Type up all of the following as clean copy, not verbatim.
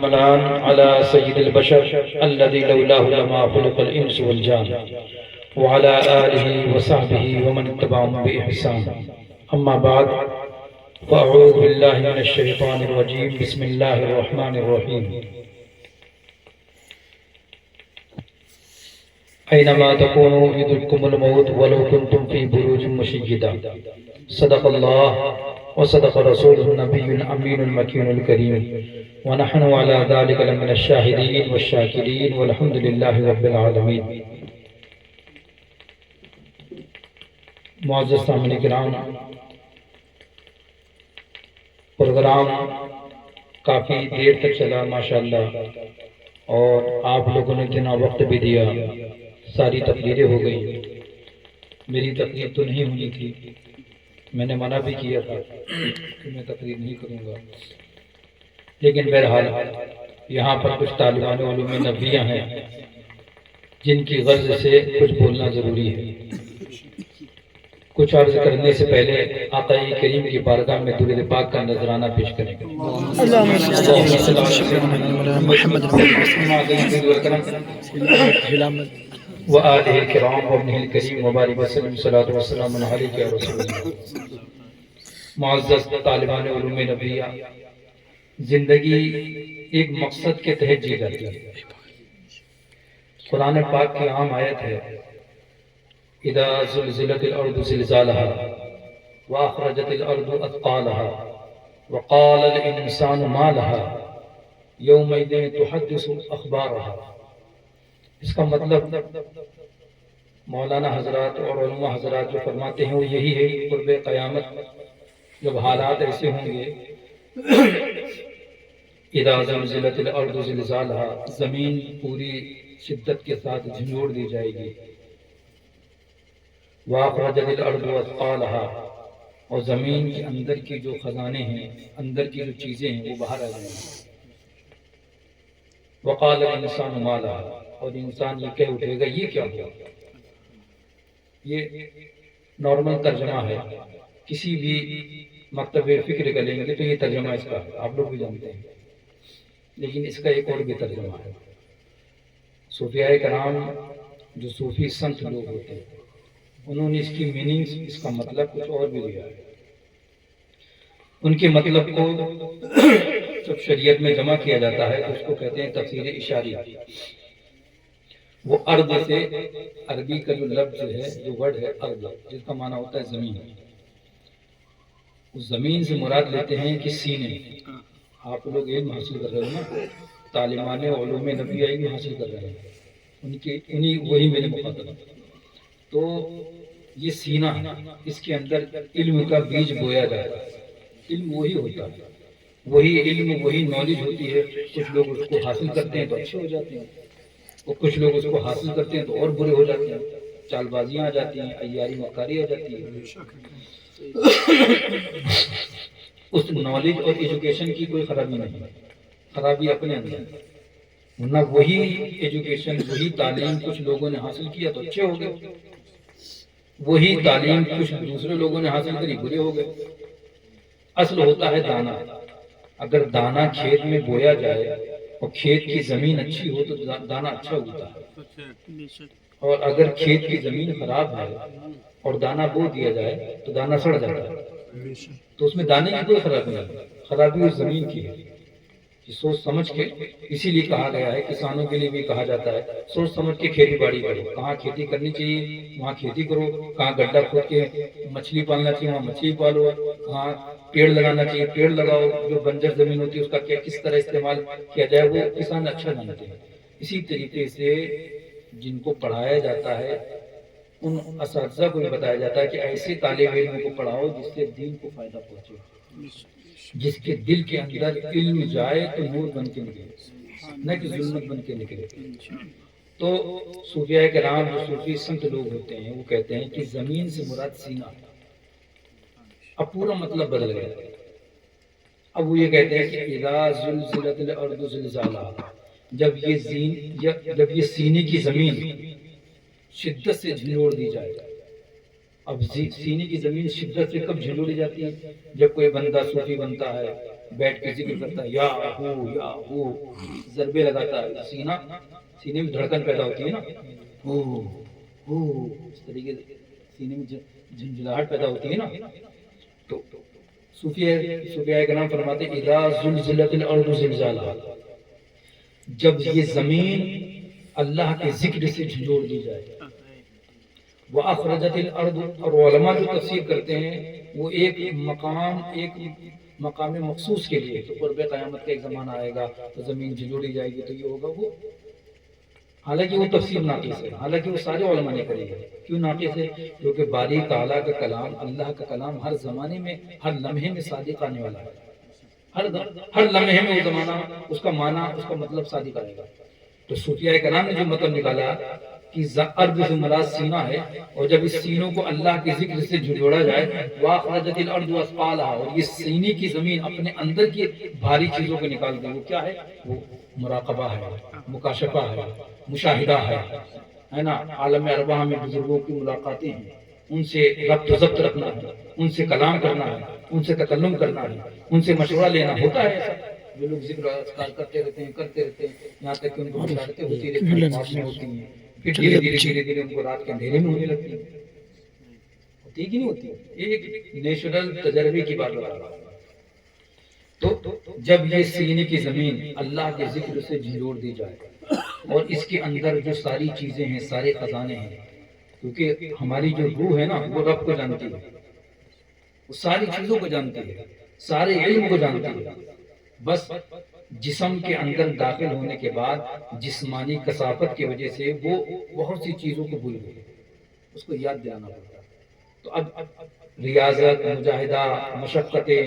ملان على سيد البشر الذي لولاه لما خلق الإنس والجان وعلى آله وصحبه ومن اتبعهم بإحسان. أما بعد فأعوذ بالله من الشيطان الرجيم. بسم الله الرحمن الرحيم. أينما تكونوا يدرككم الموت ولو كنتم في بروج مشيدة. صدق الله وصدق رسوله النبي الأمين المكين الكريم ونحن على ذلك لمن الشاهدين والشاكرين والحمد لله رب العالمين. معزز سامعین کرام، پروگرام کافی دیر تک چلا ماشاءاللہ، اور آپ لوگوں نے اتنا وقت بھی دیا، ساری تقریریں ہو گئی. میری تقریر تو نہیں ہونی تھی، میں نے منع بھی کیا تھا کہ میں تقریر نہیں کروں گا، لیکن بہرحال یہاں پر کچھ طالبان علوم نبویہ ہیں جن کی غرض سے کچھ بولنا ضروری ہے. کچھ عرض کرنے سے پہلے آقا کریم کی بارگاہ میں درود پاک کا نذرانہ پیش کریں گے. وآلہ الکرام وابنہ الکریم وبارک وسلم صلاۃ وسلام علیک یا رسول اللہ. معزز طالبان علوم نبویہ، زندگی ایک مقصد کے تحت جی جاتی ہے. قرآن پاک کی عام آیت ہے اذا زلزلت الارض زلزالها واخرجت الارض اثقالها وقال الانسان ما لها يومئذ تحدث اخبارها. اس کا مطلب مولانا حضرات اور علماء حضرات جو فرماتے ہیں وہ یہی ہے، قرب قیامت جب حالات ایسے ہوں گے، اذا زلزلت الارض زلزالها، زمین پوری شدت کے ساتھ جھنجھوڑ دی جائے گی. وَأَخْرَجَتِ الْأَرْضُ أَثْقَالَهَا، اور زمین کے اندر کی جو خزانے ہیں، اندر کی جو چیزیں ہیں وہ باہر آ جائیں گی. وَقَالَ الْإِنسَانُ مَا لَهَا، اور انسان یہ کہہ اٹھے گا یہ کیا ہوا. یہ نارمل ترجمہ ہے، کسی بھی مکتب فکر کا لیں گے تو یہ ترجمہ اس کا ہے، آپ لوگ بھی جانتے ہیں. لیکن اس کا ایک اور بھی ترجمہ ہے. صوفیاء کرام جو صوفی سنت لوگ ہوتے ہیں انہوں نے اس کی میننگ، اس کا مطلب کچھ اور بھی لیا ہے. ان کے مطلب کو جب شریعت میں جمع کیا جاتا ہے تو اس کو کہتے ہیں تفسیر اشاری. وہ ارض سے، عربی کا جو لفظ ہے، جو ورڈ ہے ارض، جس کا معنی ہوتا ہے زمین. اس زمین سے مراد لیتے ہیں کہ سینے. آپ لوگ علم حاصل کر رہے ہو نا، طالبان علوم نبویہ علم حاصل کر رہے ہیں، وہی میرے مخاطب. تو یہ سینہ ہے، اس کے اندر علم کا بیج بویا جائے. علم وہی ہوتا ہے، وہی علم، وہی نالج ہوتی ہے. کچھ لوگ اس کو حاصل کرتے ہیں تو اچھے ہو جاتے ہیں، اور کچھ لوگ اس کو حاصل کرتے ہیں تو اور برے ہو جاتے ہیں. چال بازیاں آ جاتی ہیں، عیاری مکاری آ جاتی ہے. اس نالج اور ایجوکیشن کی کوئی خرابی نہیں ہے، خرابی اپنے اندر. ورنہ وہی ایجوکیشن، وہی تعلیم کچھ لوگوں نے حاصل کیا تو اچھے ہو گئے، وہی تعلیم کچھ دوسرے لوگوں نے حاصل کری برے ہو گئے. اصل ہوتا ہے دانا. اگر دانا کھیت میں بویا جائے اور کھیت کی زمین اچھی ہو تو دانا اچھا ہوتا ہے، اور اگر کھیت کی زمین خراب ہے اور دانا بو دیا جائے تو دانا سڑ جاتا ہے. تو اس میں دانے کی کوئی خرابی نہیں، خرابی اس زمین کی ہے. سوچ سمجھ کے، اسی لیے کہا گیا ہے، کسانوں کے لیے بھی کہا جاتا ہے سوچ سمجھ کے کھیتی باڑی کرو. کہاں کھیتی کرنی چاہیے وہاں کھیتی کرو، کہاں گڈھا کھود کے مچھلی پالنا چاہیے وہاں مچھلی پالو، کہاں پیڑ لگانا چاہیے پیڑ لگاؤ. جو بنجر زمین ہوتی ہے اس کا کس طرح استعمال کیا جائے وہ کسان اچھا جانتے ہیں. اسی طریقے سے جن کو پڑھایا جاتا ہے ان اساتذہ کو بھی بتایا جاتا ہے کہ ایسے طالب علم کو پڑھاؤ جس سے دین کو فائدہ پہنچے، جس کے دل کے اندر علم جائے تو نور بن کے نکلے، نہ کہ ظلمت بن کے نکلے. تو صوفیاء کرام جو صوفی سنت لوگ ہوتے ہیں وہ کہتے ہیں کہ زمین سے مراد سینہ. اب پورا مطلب بدل گیا. اب وہ یہ کہتے ہیں کہ اذا زلزلت الارض زلزالها، جب یہ سینے کی زمین شدت سے جھنجوڑ دی جائے. اب سینے کی زمین شدت سے کب جھنجوڑی جاتی ہے؟ جب کوئی بندہ صوفی بنتا ہے بیٹھ کے ذکر کرتا ہے یا ہو ضربے لگاتا ہے، سینے میں دھڑکن پیدا ہوتی ہے نا، ہو اس طریقے سے سینے میں جھنجھلاہٹ پیدا ہوتی ہے نا. تو صوفیاء کرام فرماتے ہیں اذا زلزلت الارض زلزالها، جب یہ زمین اللہ کے ذکر سے جھنجھوڑ دی جائے. وَأَخْرَجَتِ الْأَرْضُ، اور علماء جو تفسیر کرتے ہیں وہ ایک مقام مخصوص کے لیے، تو قرب قیامت کا ایک زمانہ آئے گا تو زمین جھنجھوڑی جائے گی تو یہ ہوگا وہ. حالانکہ وہ تفسیر ناقص ہے، حالانکہ وہ سارے علماء نے کری ہے. کیوں ناقص ہے؟ کیونکہ باری تعالیٰ کا کلام، اللہ کا کلام ہر زمانے میں ہر لمحے میں صادق آنے والا ہے. ہر لمحے میں وہ زمانہ اس کا معنی اس کا مطلب صادق آئے گا. تو صوفیاء کرام نے جو مطلب نکالا کہ ارض سے مراد سینہ ہے، اور جب اس سینوں کو اللہ کے ذکر سے جوڑا جائے وَأَخْرَجَتِ الْأَرْضُ أَثْقَالَهَا، اور یہ سینے کی زمین اپنے اندر کی بھاری چیزوں کو نکال دے. وہ کیا ہے؟ وہ مراقبہ ہے، مکاشفہ ہے، مشاہدہ ہے نا. عالم ارواح میں بزرگوں کی ملاقاتیں ہیں، ان سے ربط و ضبط رکھنا ہے، ان سے کلام کرنا ہے، ان سے تکلم کرنا ہے، ان سے مشورہ لینا ہوتا ہے. ایسا جو لوگ ذکر اذکار کرتے رہتے ہیں یہاں تک کہ ان کو بشارتیں ہوتی رہتی ہیں، خواب میں ہوتی ہیں، پھر دھیرے دھیرے ان کو رات کے اندھیرے میں ہونے لگتی ہیں. ہوتی کہ نہیں ہوتی؟ ایک نیچرل تجربے کی بات بتا رہا ہوں. تو جب یہ سینے کی زمین اللہ کے ذکر سے جھنجھوڑ دی جائے اور اس کے اندر جو ساری چیزیں ہیں، سارے خزانے ہیں، کیونکہ ہماری جو روح ہے نا وہ رب کو جانتی ہے، وہ ساری چیزوں کو جانتی ہے، سارے علم کو جانتی ہے. بس جسم کے اندر داخل ہونے کے بعد جسمانی کثافت کی وجہ سے وہ بہت سی چیزوں کو بھول گئی، اس کو یاد دلانا پڑتا. تو اب ریاضت، مجاہدہ، مشقتیں،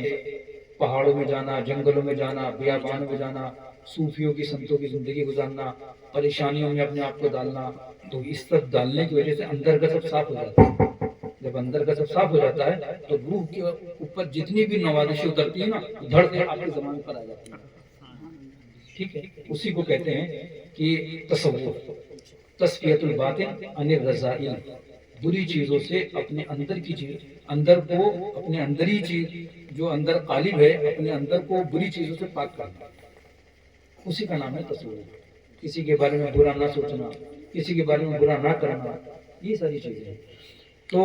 پہاڑوں میں جانا، جنگلوں میں جانا، بیابانوں میں جانا، صوفیوں کی سنتوں کی زندگی گزارنا، پریشانیوں میں اپنے آپ کو ڈالنا، تو اس سب ڈالنے کی وجہ سے اندر کا سب صاف ہو جاتا ہے. جب اندر کا سب صاف ہو جاتا ہے تو روح کے اوپر جتنی بھی نوازشیں اترتی ہیں نا دھڑ کے آپ کی زبان پر آ جاتی ہیں. ٹھیک ہے، اسی کو کہتے ہیں کہ تصوف، تزکیۃ الباطن عن الرذائل، بری چیزوں سے اپنے اندر کی چیز، اندر کو اپنے اندری چیز جو اندر غالب ہے، اپنے اندر کو بری چیزوں سے پاک کرنا، اسی کا نام ہے تصوف. کسی کے بارے میں برا نہ سوچنا، کسی کے بارے میں برا نہ کرنا، یہ ساری چیزیں ہیں. تو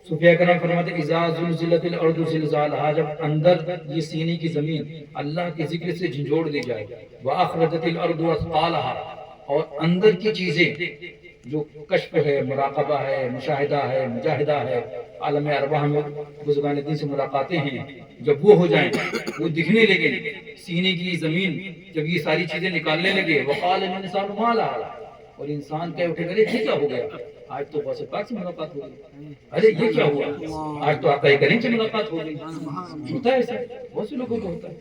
صوفیاء کرام فرماتے ہیں اذا زلزلت الارض زلزالها، جب اندر یہ سینے کی زمین اللہ کے ذکر سے جھنجھوڑ دی جائے، واخرجت الارض اثقالها، اور اندر کی چیزیں جو کشف ہے، مراقبہ ہے، مشاہدہ ہے، مجاہدہ ہے، عالم ارواح میں بزرگان دین سے ملاقاتیں ہیں، جب وہ ہو جائیں، وہ دکھنے لگے، سینے کی زمین جب یہ ساری چیزیں نکالنے لگے، وقال الانسان ما لها، اور انسان کہہ اٹھے گا یہ کیا ہو گیا؟ آج تو غوث پاک سے ملاقات ہو گئی، ارے یہ کیا ہوا؟ آج تو آقا کریم سے ملاقات ہو گئی. ہوتا ہے ایسا، بہت سے لوگوں کو ہوتا ہے.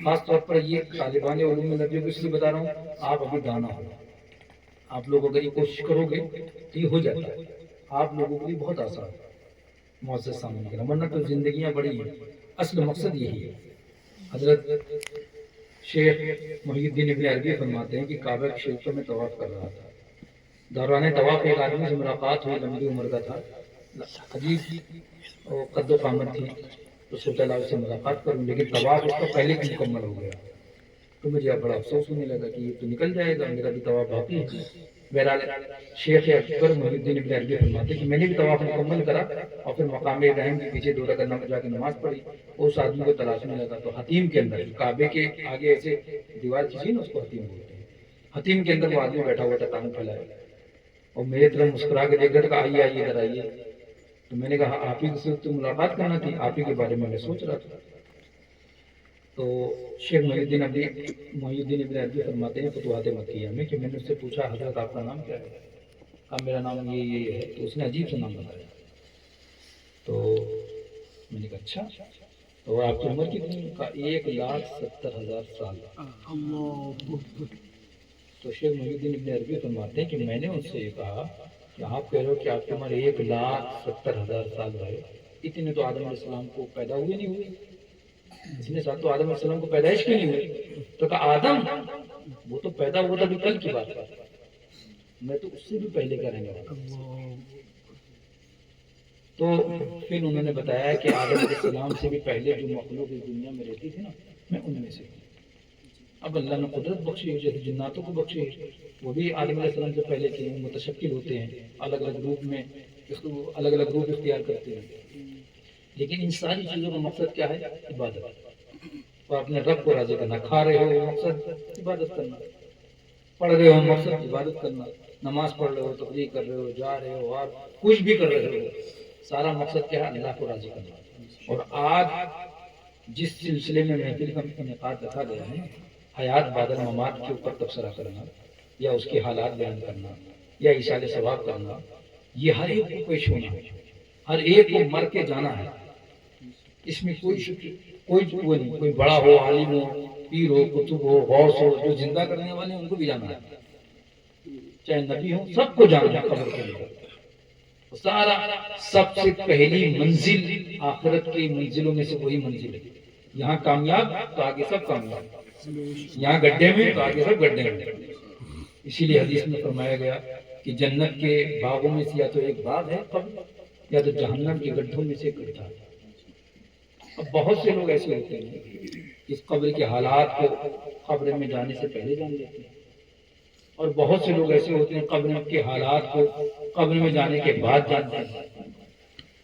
خاص طور پر یہ طالبان علوم نبی کو اس لیے بتا رہا ہوں، آپ ابھی دانا ہو، آپ لوگ اگر یہ کوشش کرو گے تو یہ ہو جاتا ہے. آپ لوگوں کے لیے بہت آسان ہے معزز سامنے کرنا، ورنہ تو زندگیاں بڑی ہیں. اصل مقصد یہی ہے. حضرت شیخ محی الدین ابن عربی فرماتے ہیں کہ کعبہ کے شریف میں طواف کر رہا تھا، دوران طواف ایک آدمی سے ملاقات ہوئی، لمبی عمر کا تھا، عجیب قد و قامت تھی. تو سوچا اللہ سے ملاقات کروں، لیکن طواف اس کا پہلے ہی مکمل ہو گیا. تو مجھے بڑا افسوس ہونے لگا کہ یہ تو نکل جائے گا، میرا بھی طواف باقی ہے. بہرحال شیخ اکبر محی الدین ابن عربی فرماتے ہیں کہ میں نے بھی طواف مکمل کرا اور پھر مقام ابراہیم کے پیچھے 2 رکعت جا کے نماز پڑھی. اس آدمی کو تلاشنے لگا تو حتیم کے اندر، کعبے کے آگے ایسے دیوار کھینچی نا، اس کو حتیم بولتے ہیں، حتیم کے اندر وہ آدمی بیٹھا ہوا تھا، ٹانگ پھیلائے، اور میرے طرف مسکرا کے دیکھ رہا تھا کہ آئیے ادھر آئیے. تو میں نے کہا آپ ہی سے تو ملاقات کرنا تھی، آپ ہی کے بارے میں سوچ رہا تھا. تو شیخ محی الدین ابن عربی فرماتے ہیں فتوحات مکیہ میں کہ میں نے اس سے پوچھا حضرت آپ کا نام کیا ہے؟ کہا میرا نام یہ ہے. تو اس نے عجیب سا نام بتایا. تو میں نے کہا اچھا، تو آپ کی عمر کتنی؟ کہا 1,70,000 سال. تو شیخ محی الدین ابن عربی فرماتے ہیں کہ میں نے ان سے یہ کہا کہ آپ کہہ رہے ہو کہ آپ کی عمر 1,70,000 سال رہے، اتنے تو آدم علیہ السلام کو پیدا ہوئے نہیں ہوئے، اتنے سال تو آدم علیہ السلام کو پیدائش کی نہیں ہوئی. تو کہا آدم وہ تو پیدا ہوا تھا کل کی بات ہے، میں تو اس سے بھی پہلے کا رہنے والا. تو پھر انہوں نے بتایا کہ آدم علیہ السلام سے بھی پہلے جو مخلوق اس دنیا میں رہتی تھی نا، میں ان میں سے ہوں۔ اب اللہ نے قدرت بخشی ہے، جیسے جناتوں کو بخشی ہے، وہ بھی آدم علیہ السلام سے پہلے کے ہیں، متشکل ہوتے ہیں، الگ الگ روپ میں الگ الگ روپ اختیار کرتے ہیں، لیکن ان ساری چیزوں کا مقصد کیا ہے؟ عبادت، اور اپنے رب کو راضی کرنا۔ کھا رہے ہو مقصد عبادت کرنا، پڑھ رہے ہو مقصد عبادت کرنا، نماز پڑھ رہے ہو، تقریر کر رہے ہو، جا رہے ہو، اور کچھ بھی کر رہے ہو، سارا مقصد کیا ہے؟ اللہ کو راضی کرنا۔ اور آج جس سلسلے میں محفل کا انعقاد رکھا گیا ہے، حیات بعد الممات کے اوپر تبصرہ کرنا، یا اس کے حالات بیان کرنا، یا ایصال ثواب کرنا، یہ ہر ایک کو پیش ہونا ہے، ہر ایک کو مر کے جانا ہے۔ اس میں کوئی وہ نہیں، کوئی بڑا ہو، عالم ہو، پیر ہو، کتب ہو، غوث ہو، جو زندہ کرنے والے ہیں ان کو بھی جانا ہے، چاہے نبی ہو، سب کو جانا ہے قبر کے اندر۔ سارا سب سے پہلی منزل آخرت کی منزلوں میں سے وہی منزل ہے۔ یہاں کامیاب تو آگے سب کامیاب، یہاں گڈھے میں تو آگے سب گڈھے میں۔ اسی لیے حدیث میں فرمایا گیا کہ جنت کے باغوں میں سے یا تو ایک باغ ہے قبر، یا تو جہنم کے گڈھوں میں سے ایک گڈھا ہے۔ اب بہت سے لوگ ایسے ہوتے ہیں اس قبر کے حالات کو قبر میں جانے سے پہلے جان لیتے ہیں، اور بہت سے لوگ ایسے ہوتے ہیں قبر کے حالات کو قبر میں جانے کے بعد جانتے ہیں۔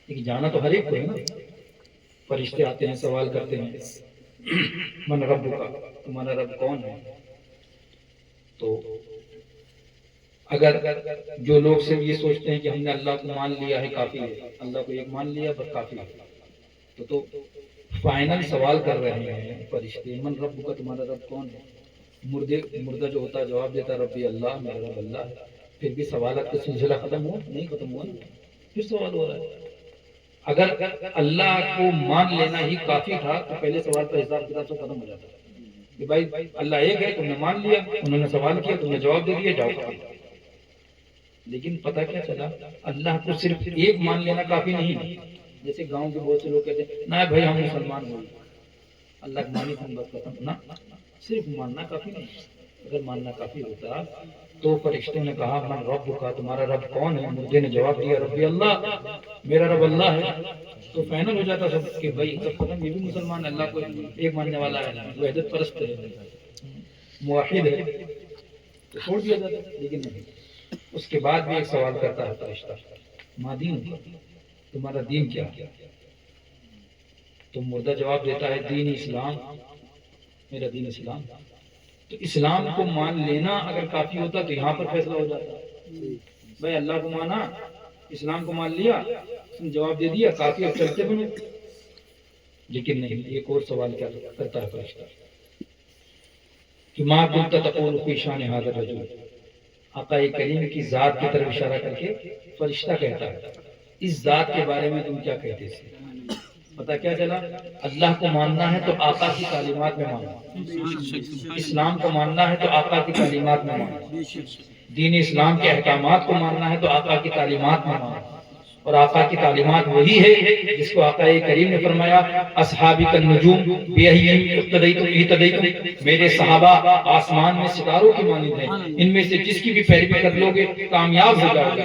لیکن جانا تو ہر ایک کو ہے نا۔ فرشتے آتے ہیں، سوال کرتے ہیں، من رب کا، تمہارا رب کون ہے؟ تو اگر جو لوگ صرف یہ سوچتے ہیں کہ ہم نے اللہ کو مان لیا ہے کافی ہے، اللہ کو ایک مان لیا بس کافی ہے، تو فائنل سوال کر رہے ہیں فرشتے، من رب کا، تمہارا رب کون ہے؟ مردہ جو ہوتا ہے جواب دیتا ہے ربی اللہ، میرا رب اللہ ہے۔ پھر بھی سوالات کا سلسلہ ختم ہوا نہیں؟ ختم ہوا نا، پھر سوال ہو رہا ہے۔ اگر اللہ کو مان لینا ہی کافی تھا تو پہلے سوال کا حساب کتاب سے ختم ہو جاتا کہ بھائی اللہ ایک ہے، تم نے مان لیا، انہوں نے سوال کیا، تم نے جواب دے دیا، جاؤ ختم۔ لیکن پتہ کیا چلا، اللہ کو صرف ایک مان لینا کافی نہیں۔ جیسے گاؤں کے بہت سے لوگ کہتے ہیں نہ بھائی ہم مسلمان ہوئے، اللہ کی مانی تم بس ختم نہ، صرف ماننا کافی نہیں۔ اگر ماننا کافی ہوتا تو فرشتوں نے کہا من رب کا، تمہارا رب کون ہے؟ مردے نے جواب دیا ربی اللہ، میرا رب اللہ ہے، تو فائنل ہو جاتا سب کہ بھائی سب ختم، یہ بھی مسلمان، اللہ کو ایک ماننے والا ہے، وحدت پرست ہے، موحد ہے، تو چھوڑ دیا جاتا۔ لیکن نہیں، اس کے بعد بھی ایک سوال کرتا ہے فرشتہ، ما دین کا، تمہارا دین کیا ہے؟ تو مردہ جواب دیتا ہے دین اسلام، میرا دین اسلام۔ تو اسلام کو مان لینا اگر کافی ہوتا تو یہاں پر فیصلہ ہو جاتا، بھائی اللہ کو مانا، اسلام کو مان لیا، اس نے جواب دے دیا، کافی، اب چلتے بنو۔ لیکن نہیں، ایک اور سوال کیا کرتا ہے فرشتہ کہ ما کنت تقول فی شان ھذا الرجل، آقا کریم کی ذات کی طرف اشارہ کر کے فرشتہ کہتا ہے اس ذات کے بارے میں تم کیا کہتے تھے؟ پتہ کیا چلا، اللہ کو ماننا ہے تو آقا کی تعلیمات میں ماننا، اسلام کو ماننا ہے تو آقا کی تعلیمات میں ماننا، دین اسلام کے احکامات کو ماننا ہے تو آقا کی تعلیمات میں ماننا۔ اور آقا کی تعلیمات وہی ہے جس کو آقا کریم نے فرمایا اصحابی النجوم بیہم اقتدیتم اہتدیتم، میرے صحابہ آسمان میں ستاروں کی مانند ہیں، ان میں سے جس کی بھی پیروی کر لو گے کامیاب ہو جاؤ گے۔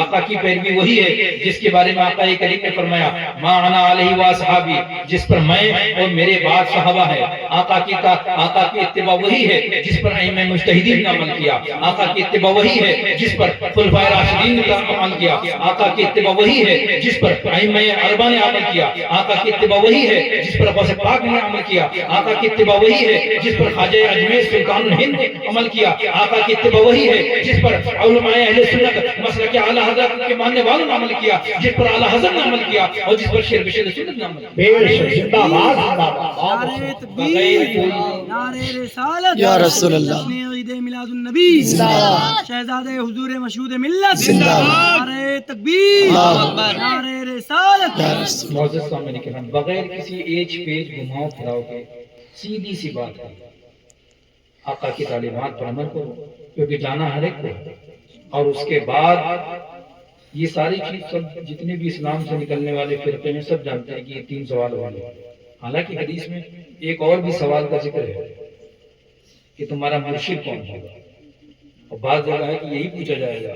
آقا کی پیروی وہی ہے جس کے بارے میں آقا کریم نے فرمایا ما انا علیہ واصحابی، جس پر میں اور میرے بعد صحابہ ہے۔ آقا کی اتباع وہی ہے جس پر ائمہ مجتہدین نے عمل کیا، آقا کی اتباع وہی ہے جس پر خلفائے راشدین نے عمل کیا، آقا کی اتباع وہی ہے جس پر ائمہ اربعہ نے عمل کیا، آقا کی اتباع وہی ہے جس پر غوث پاک نے عمل کیا، آقا کی اتباع وہی ہے جس پر خواجہ اجمیر سلطان الہند نے عمل کیا، آقا کی اتباع وہی ہے جس پر علماء اہل سنت مسلک اعلی حضرت کے ماننے والوں نے عمل کیا، جس پر اعلی حضرت نے عمل کیا، اور جس پر شیر بشیر سنت نے عمل کیا۔ زندہ باد، زندہ باد، نعرہ تکبیر، نعرہ رسالت، یا رسول اللہ، عید میلاد النبی، شہزادہ حضور مشہود ملت، نعرہ تکبیر، نعرہ رسالت۔ معزز سامعین کرام، بغیر کسی ایج پیج گھماؤ پھراؤ کے سیدھی سی بات ہے، آقا کی تعلیمات پر عمل کرو، کیونکہ جانا ہر ایک کو ہے۔ اور اس کے بعد یہ ساری چیز سب جتنے بھی اسلام سے نکلنے والے فرقے ہیں سب جانتے ہیں کہ یہ 3 سوال ہونے ہیں۔ حالانکہ حدیث میں ایک اور بھی سوال کا ذکر ہے کہ تمہارا مرشد کون ہوگا، اور بعض جگہ ہے کہ یہی پوچھا جائے گا،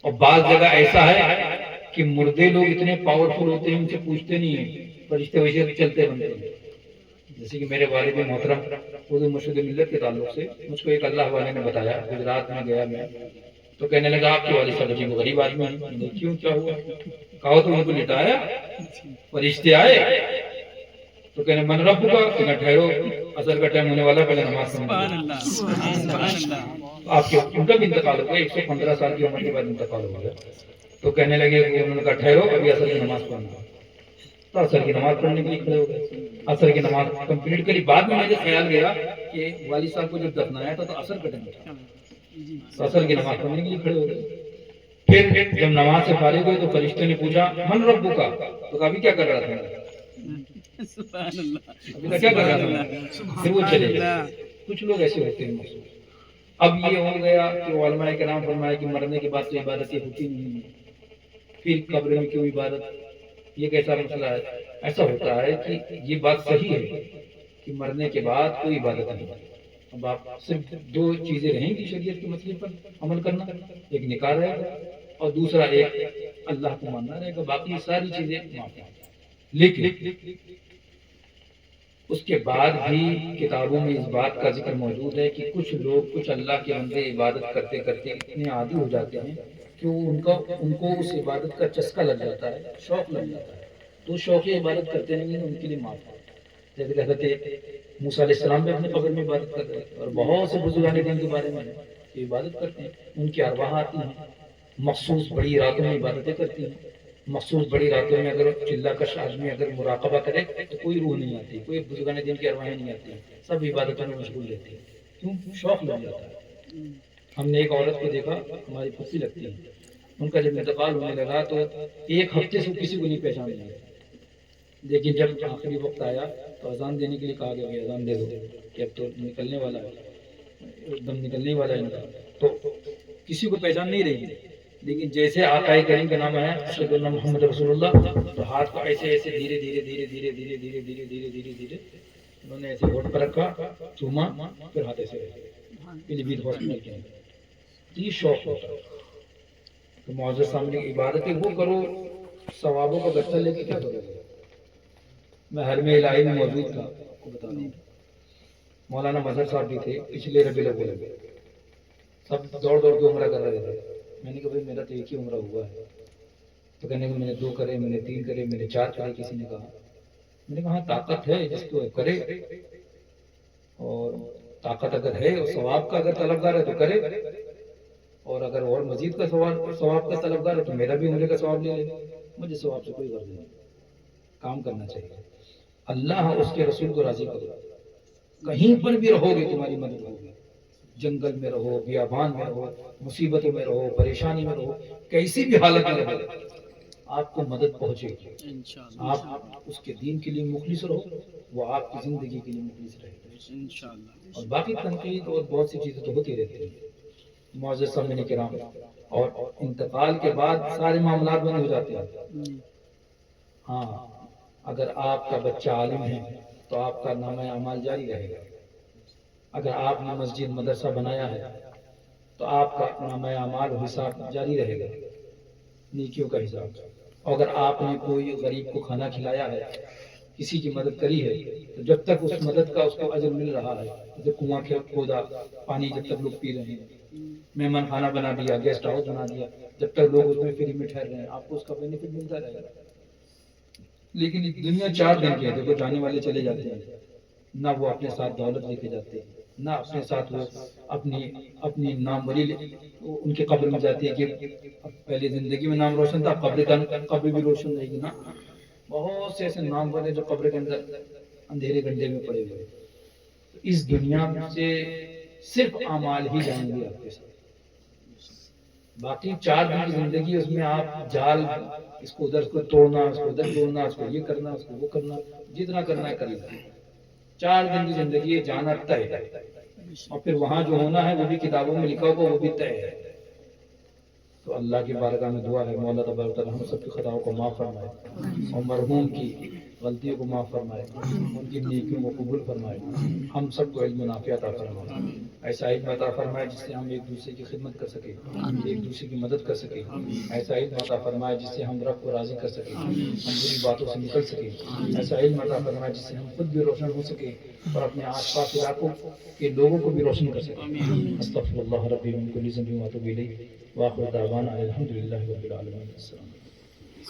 اور بعض جگہ ایسا ہے کہ مردے لوگ اتنے پاورفل ہوتے ہیں ان سے پوچھتے نہیں ہیں، فرشتے ویسے چلتے بنتے ہیں، جیسے کہ میرے والد محترم اردو مشہور ملت کے تعلق سے مجھ کو ایک اللہ والے نے بتایا، گجرات میں گیا میں تو کہنے لگا آپ کے والد صاحب عجیب و غریب آدمی ہیں۔ میں نے کہا کیوں، کیا ہوا؟ کہا تو ان کو لٹایا، فرشتے آئے تو کہنے من رب کا، کہنا ٹھہرو اثر کا ٹائم ہونے والا، پہلے نماز پڑھنا۔ آپ کے ان کا بھی انتقال ہو گیا، 115 سال کی عمر کے بعد انتقال ہو گیا۔ تو کہنے لگے کہ انہوں نے کہا ٹھہرو ابھی اثر کی نماز پڑھنا، تو اثر کی نماز پڑھنے کے لیے کھڑے ہو گئے، اثر کی نماز کمپلیٹ کری۔ بعد میں مجھے خیال گیا کہ والد صاحب کو جب دفنایا تھا تو اثر کا ٹائم تھا، تو اثر کی نماز پڑھنے کے لیے کھڑے ہو گئے۔ پھر جب نماز سے فارغ ہوئے تو فرشتے نے پوچھا من ربو کا، تو کہا ابھی کیا کر رہا تھا، ابھی کیا کر رہا تھا، پھر وہ چلے گئے۔ کچھ لوگ ایسے ہوتے ہیں مخصوص۔ اب یہ ہو گیا کہ علماء کرام فرمایا کہ مرنے کے بعد تو عبادتیں ہوتی نہیں ہیں، پھر قبر میں کیوں عبادت، یہ کیسا مسئلہ ہے؟ ایسا ہوتا ہے کہ یہ بات صحیح ہے کہ مرنے کے بعد کوئی عبادت نہیں۔ اب آپ صرف دو چیزیں رہیں گی شریعت کے مسئلے پر عمل کرنا، ایک نکاح رہے گا اور دوسرا ایک اللہ کو ماننا رہے گا، باقی ساری چیزیں معاف ہیں۔ لیکن اس کے بعد بھی کتابوں میں اس بات کا ذکر موجود ہے کہ کچھ لوگ، کچھ اللہ کے بندے عبادت کرتے کرتے اتنے عادی ہو جاتے ہیں کہ ان کو اس عبادت کا چسکا لگ جاتا ہے، شوق لگ جاتا ہے، تو شوق عبادت کرتے نہیں ہیں، ان کے لیے معاف ہے۔ جیسے حضرت موسیٰ علیہ السلام بھی اپنے قبر میں عبادت کرتے ہیں، اور بہت سے بزرگان دین کے بارے میں یہ عبادت کرتے ہیں، ان کی ارواح آتی ہیں، مخصوص بڑی راتوں میں عبادتیں کرتی ہیں۔ مخصوص بڑی راتوں میں اگر چلہ کش آدمی اگر مراقبہ کرے تو کوئی روح نہیں آتی، کوئی بزرگان دین کی ارواحیں نہیں آتی، سب عبادتوں میں مشغول رہتی ہیں۔ کیوں؟ شوق لگ جاتا ہے۔ ہم نے ایک عورت کو دیکھا، ہماری پھوپھی لگتی ہے، ان کا جب انتقال ہونے لگا تو ایک ہفتے سے کسی کو نہیں پہچان لیا، لیکن جب آخری وقت آیا تو اذان دینے کے لیے کہا گیا کہ اذان دے دو کہ اب تو نکلنے والا ہے، ایک دم نکلنے والا ہے ان کا، تو کسی کو پہچان نہیں رہی۔ لیکن جیسے آقا کریم کا نام ہے اشہد ان محمد رسول اللہ، تو ہاتھ کو ایسے ایسے دھیرے دھیرے دھیرے دھیرے دھیرے دھیرے دھیرے دھیرے دھیرے دھیرے انہوں نے ایسے ہوٹ پر رکھا، چوما، پھر ہاتھ ایسے رکھا، پیلیبھیت ہاسپٹل کے اندر۔ یہ شوق ہوتا ہے تو معزز سامنے عبادتیں وہ کرو، ثوابوں کا گٹھا لے کے کیا کرو گے؟ میں حرم الہی میں موجود تھا، آپ کو بتا رہا ہوں، مولانا مظہر صاحب بھی تھے، پچھلے ربیع الاول میں سب دوڑ دوڑ کے عمرہ کر رہے تھے۔ میں نے کہا بھائی میرا تو ایک ہی عمرہ ہوا ہے، تو کہنے کہ میں نے 2 کرے، میں نے 3 کرے، میں نے 4 کرے، کسی نے کہا۔ میں نے کہا ہاں طاقت ہے جس کو کرے، اور طاقت اگر ہے اور ثواب کا اگر طلبگار ہے تو کرے، اور اگر اور مزید کا ثواب کا طلبگار ہے تو میرا بھی عمرے کا ثواب لے لے، مجھے ثواب سے کوئی غرض نہیں، کام کرنا چاہیے۔ اللہ اس کے رسول کو راضی کرے، کہیں پر بھی رہو گے تمہاری مدد ہوگی، جنگل میں رہو، بیابان میں رہو، مصیبتوں میں رہو، پریشانی میں رہو، کیسی بھی حالت میں رہو، آپ کو مدد پہنچے گی۔ آپ اس کے دین کے لیے مخلص رہو، وہ آپ کی زندگی کے لیے مخلص رہے گا۔ اور باقی تنقید اور بہت سی چیزیں تو ہوتی رہتی ہیں معزز سامعین کرام، اور انتقال کے بعد سارے معاملات بند ہو جاتے ہیں۔ ہاں اگر آپ کا بچہ عالم ہے تو آپ کا نامہ اعمال جاری رہے گا، اگر آپ نے مسجد مدرسہ بنایا ہے تو آپ کا نامہ اعمال و حساب جاری رہے گا، نیکیوں کا حساب۔ اگر آپ نے کوئی غریب کو کھانا کھلایا ہے، کسی کی مدد کری ہے، تو جب تک اس مدد کا اس کو اجر مل رہا ہے، جیسے کنواں کھودا، پانی جب تک لوگ پی رہے ہیں، مہمان خانہ بنا دیا، گیسٹ ہاؤس بنا دیا، جب تک لوگ اس میں فری میں ٹھہر رہے ہیں، آپ کو اس کا بینیفٹ ملتا رہے گا۔ لیکن دنیا 4 دن کی ہے، دیکھو جانے والے چلے جاتے ہیں، نہ وہ اپنے ساتھ دولت لے کے جاتے ہیں، نہ اپنے ساتھ وہ اپنی ناموری ان کے قبر میں جاتی ہے کہ پہلے زندگی میں نام روشن تھا، قبر بھی روشن رہے گی نا۔ بہت سے ایسے نام بنے جو قبر کے اندر اندھیرے گڈھے میں پڑے ہوئے۔ اس دنیا سے صرف اعمال ہی جائیں گے آپ کے ساتھ، باقی 4 دن کی زندگی اس میں آپ جال اس کو ادھر کو توڑنا، اس کو ادھر توڑنا، اس کو یہ کرنا، اس کو وہ کرنا، جتنا کرنا ہے کرنا۔ 4 دن کی زندگی جانا طے ہے، اور پھر وہاں جو ہونا ہے وہ بھی کتابوں میں لکھا ہوگا، وہ بھی طے ہے۔ تو اللہ کی بارگاہ میں دعا ہے مولا تبارک و تعالی ہم سب کی خطاؤں کو معاف فرمائے، اور مرحوم کی غلطیوں کو معاف فرمائے، ان کی نیکیوں کو قبول فرمائے، ہم سب کو علم نافع عطا فرمائے، ایسا علم عطا فرمائے جس سے ہم ایک دوسرے کی خدمت کر سکیں، ایک دوسرے کی مدد کر سکیں، ایسا علم عطا فرمائے جس سے ہم رب کو راضی کر سکیں، ہم بری باتوں سے نکل سکیں، ایسا علم عطا فرمائے جس سے ہم خود بھی روشن ہو سکیں اور اپنے آس پاس علاقوں کے لوگوں کو بھی روشن کر سکیں۔ استغفر اللہ ربی من کل ذنب واتوب الیہ، وآخر دعوانا الحمد للہ رب العالمین۔ السلام علیکم۔